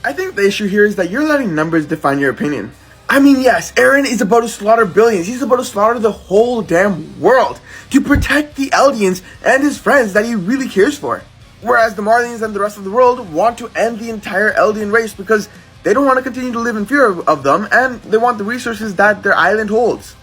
I think the issue here is that you're letting numbers define your opinion. I mean, yes, Eren is about to slaughter billions. He's about to slaughter the whole damn world to protect the Eldians and his friends that he really cares for. Whereas the Marlians and the rest of the world want to end the entire Eldian race because they don't want to continue to live in fear of them, and they want the resources that their island holds.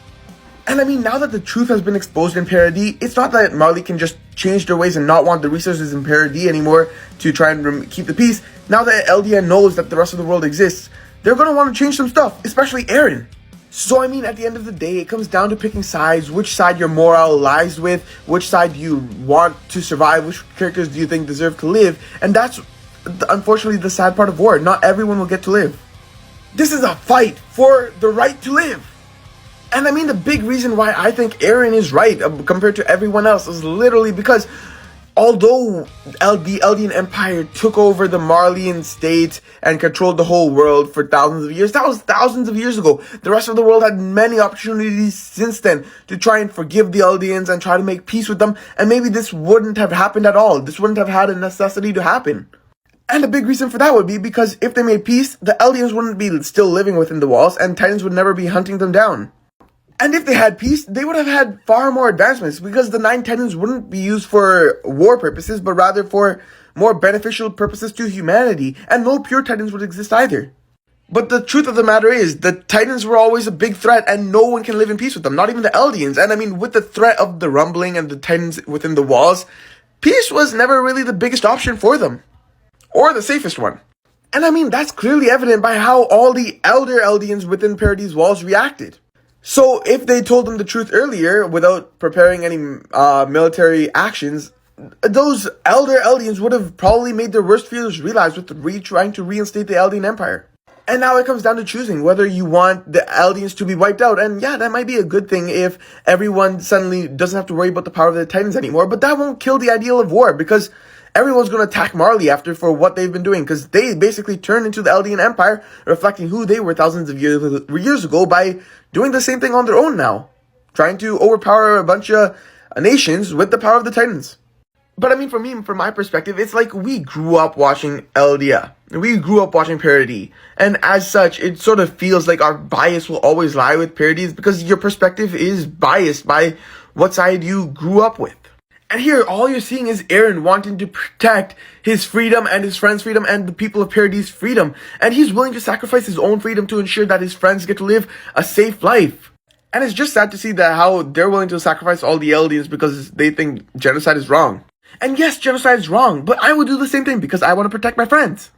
And I mean, now that the truth has been exposed in Paradis, it's not that Marley can just change their ways and not want the resources in Paradis anymore to try and keep the peace. Now that Eldian knows that the rest of the world exists, they're going to want to change some stuff, especially Eren. So I mean, at the end of the day, it comes down to picking sides, which side your morale lies with, which side you want to survive, which characters do you think deserve to live, and that's unfortunately the sad part of war. Not everyone will get to live. This is a fight for the right to live. And I mean, the big reason why I think Eren is right compared to everyone else is literally because although the Eldian Empire took over the Marleyan state and controlled the whole world for thousands of years, that was thousands of years ago. The rest of the world had many opportunities since then to try and forgive the Eldians and try to make peace with them, and maybe this wouldn't have happened at all. This wouldn't have had a necessity to happen. And a big reason for that would be because if they made peace, the Eldians wouldn't be still living within the walls, and Titans would never be hunting them down. And if they had peace, they would have had far more advancements because the 9 Titans wouldn't be used for war purposes, but rather for more beneficial purposes to humanity, and no pure Titans would exist either. But the truth of the matter is, the Titans were always a big threat, and no one can live in peace with them, not even the Eldians. And I mean, with the threat of the rumbling and the Titans within the walls, peace was never really the biggest option for them, or the safest one. And I mean, that's clearly evident by how all the elder Eldians within Paradis' walls reacted. So if they told them the truth earlier without preparing any military actions, those elder Eldians would have probably made their worst fears realized with trying to reinstate the Eldian Empire. And now it comes down to choosing whether you want the Eldians to be wiped out. And yeah, that might be a good thing if everyone suddenly doesn't have to worry about the power of the Titans anymore. But that won't kill the ideal of war, because everyone's going to attack Marley after for what they've been doing, because they basically turned into the Eldian Empire, reflecting who they were thousands of years ago by doing the same thing on their own now, trying to overpower a bunch of nations with the power of the Titans. But I mean, for me, from my perspective, it's like we grew up watching Eldia. We grew up watching Paradis. And as such, it sort of feels like our bias will always lie with Paradis because your perspective is biased by what side you grew up with. And here, all you're seeing is Eren wanting to protect his freedom and his friends' freedom and the people of Paradis' freedom. And he's willing to sacrifice his own freedom to ensure that his friends get to live a safe life. And it's just sad to see that how they're willing to sacrifice all the Eldians because they think genocide is wrong. And yes, genocide is wrong, but I would do the same thing because I want to protect my friends.